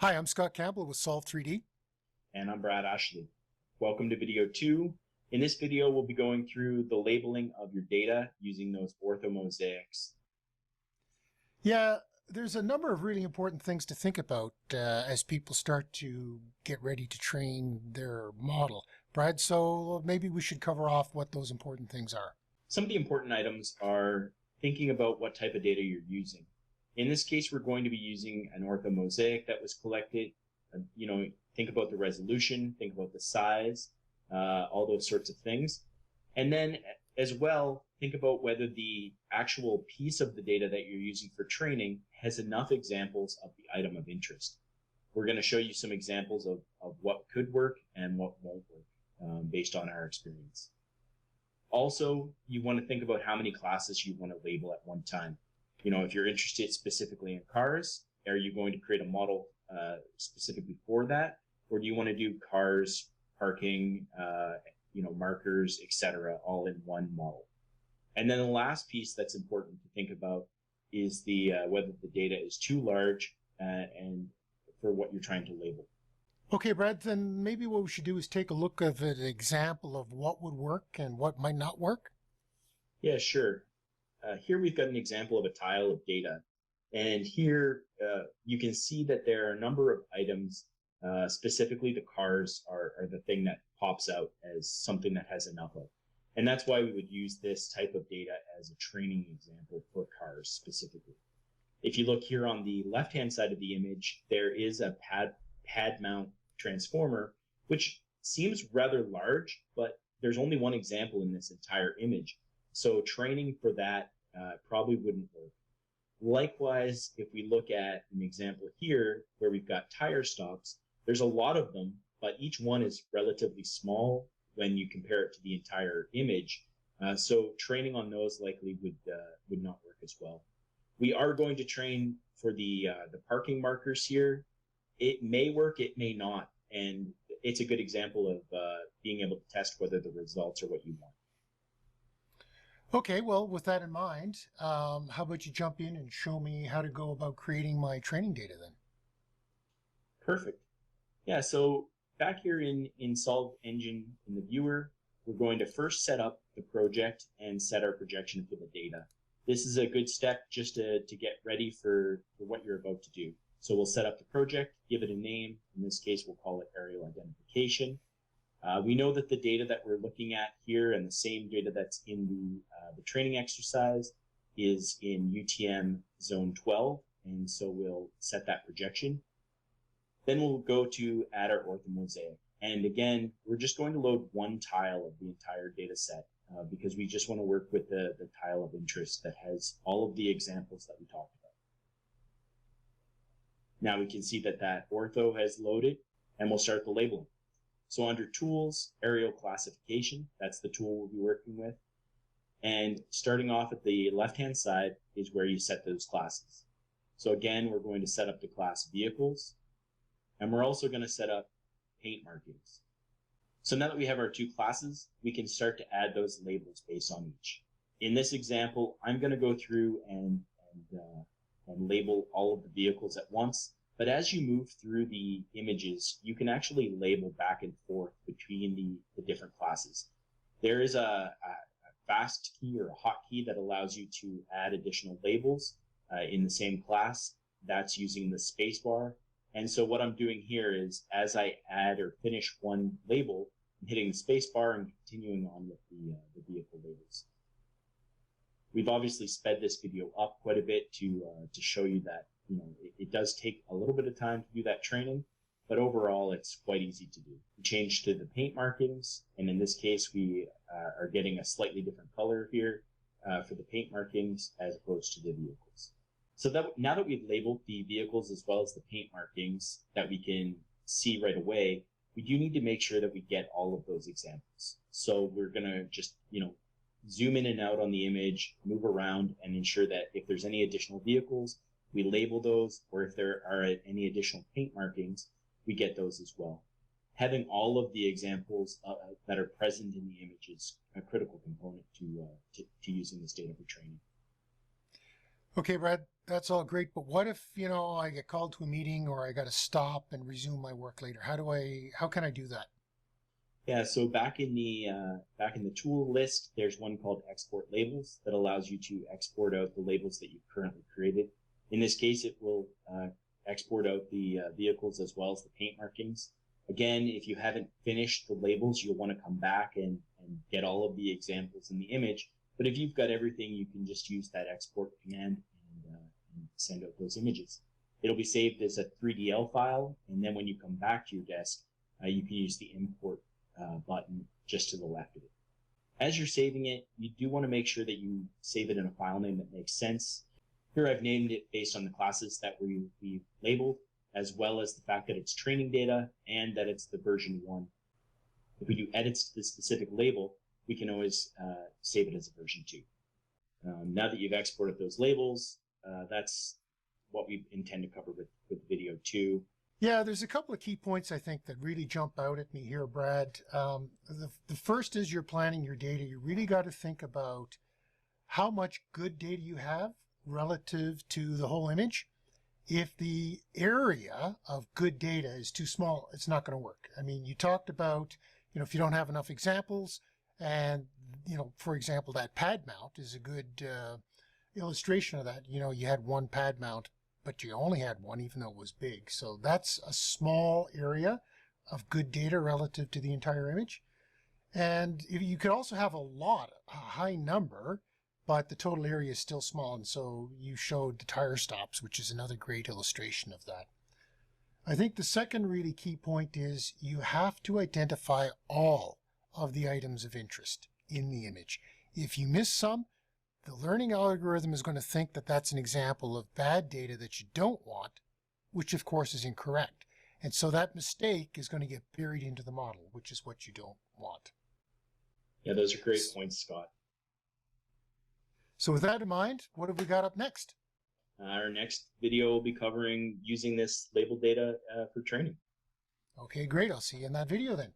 Hi, I'm Scott Campbell with Solve 3D. And I'm Brad Ashley. Welcome to video 2. In this video, we'll be going through the labeling of your data using those orthomosaics. Yeah, there's a number of really important things to think about as people start to get ready to train their model. Brad, so maybe we should cover off what those important things are. Some of the important items are thinking about what type of data you're using. In this case, we're going to be using an orthomosaic that was collected. Think about the resolution, think about the size, all those sorts of things. And then as well, think about whether the actual piece of the data that you're using for training has enough examples of the item of interest. We're going to show you some examples of what could work and what won't work based on our experience. Also, you want to think about how many classes you want to label at one time. If you're interested specifically in cars, are you going to create a model specifically for that? Or do you want to do cars, parking, markers, etc., all in one model? And then the last piece that's important to think about is the whether the data is too large and for what you're trying to label. Okay, Brad, then maybe what we should do is take a look at an example of what would work and what might not work. Yeah, sure. Here we've got an example of a tile of data. And here you can see that there are a number of items. Specifically, the cars are the thing that pops out as something that has enough of. And that's why we would use this type of data as a training example for cars specifically. If you look here on the left-hand side of the image, there is a pad mount transformer, which seems rather large, but there's only one example in this entire image. So training for that probably wouldn't work. Likewise, if we look at an example here where we've got tire stops, there's a lot of them, but each one is relatively small when you compare it to the entire image. So training on those likely would not work as well. We are going to train for the parking markers here. It may work, it may not, and it's a good example of being able to test whether the results are what you want. Okay, well, with that in mind, how about you jump in and show me how to go about creating my training data then? Perfect. Yeah, so back here in Solve Engine in the viewer, we're going to first set up the project and set our projection for the data. This is a good step just to get ready for what you're about to do. So we'll set up the project, give it a name. In this case, we'll call it Aerial Identification. We know that the data that we're looking at here and the same data that's in the training exercise is in UTM zone 12, and so we'll set that projection. Then we'll go to add our orthomosaic. And again, we're just going to load one tile of the entire data set because we just want to work with the tile of interest that has all of the examples that we talked about. Now we can see that ortho has loaded, and we'll start the labeling. So under Tools, Aerial Classification, that's the tool we'll be working with. And starting off at the left-hand side is where you set those classes. So again, we're going to set up the class Vehicles, and we're also going to set up paint markings. So now that we have our two classes, we can start to add those labels based on each. In this example, I'm going to go through and label all of the vehicles at once. But as you move through the images, you can actually label back and forth between the different classes. There is a fast key or a hotkey that allows you to add additional labels in the same class. That's using the spacebar. And so what I'm doing here is as I add or finish one label, I'm hitting the spacebar and continuing on with the vehicle labels. We've obviously sped this video up quite a bit to show you that it does take a little bit of time to do that training, but overall it's quite easy to do. We change to the paint markings, and in this case we are getting a slightly different color here for the paint markings as opposed to the vehicles. So now that we've labeled the vehicles as well as the paint markings that we can see right away, we do need to make sure that we get all of those examples. So we're going to just zoom in and out on the image, move around, and ensure that if there's any additional vehicles, we label those, or if there are any additional paint markings, we get those as well. Having all of the examples that are present in the image is a critical component to using this data for training. Okay, Brad, that's all great, but what if, I get called to a meeting or I got to stop and resume my work later? How can I do that? Yeah, so back in the tool list, there's one called export labels that allows you to export out the labels that you've currently created. In this case, it will export out the vehicles as well as the paint markings. Again, if you haven't finished the labels, you'll want to come back and get all of the examples in the image. But if you've got everything, you can just use that export command and send out those images. It'll be saved as a 3DL file, and then when you come back to your desk, you can use the import button just to the left of it. As you're saving it, you do want to make sure that you save it in a file name that makes sense. Here I've named it based on the classes that we labeled, as well as the fact that it's training data and that it's the version 1. If we do edits to the specific label, we can always save it as a version 2. Now that you've exported those labels, that's what we intend to cover with video 2. Yeah, there's a couple of key points I think that really jump out at me here, Brad. The first is you're planning your data. You really got to think about how much good data you have relative to the whole image. If the area of good data is too small, it's not going to work. I mean, you talked about, if you don't have enough examples, and, for example, that pad mount is a good illustration of that. You had one pad mount, but you only had one, even though it was big. So that's a small area of good data relative to the entire image. And you could also have a high number, but the total area is still small. And so you showed the tire stops, which is another great illustration of that. I think the second really key point is you have to identify all of the items of interest in the image. If you miss some, the learning algorithm is going to think that that's an example of bad data that you don't want, which of course is incorrect. And so that mistake is going to get buried into the model, which is what you don't want. Yeah, those are great points, Scott. So with that in mind, what have we got up next? Our next video will be covering using this label data for training. Okay, great. I'll see you in that video then.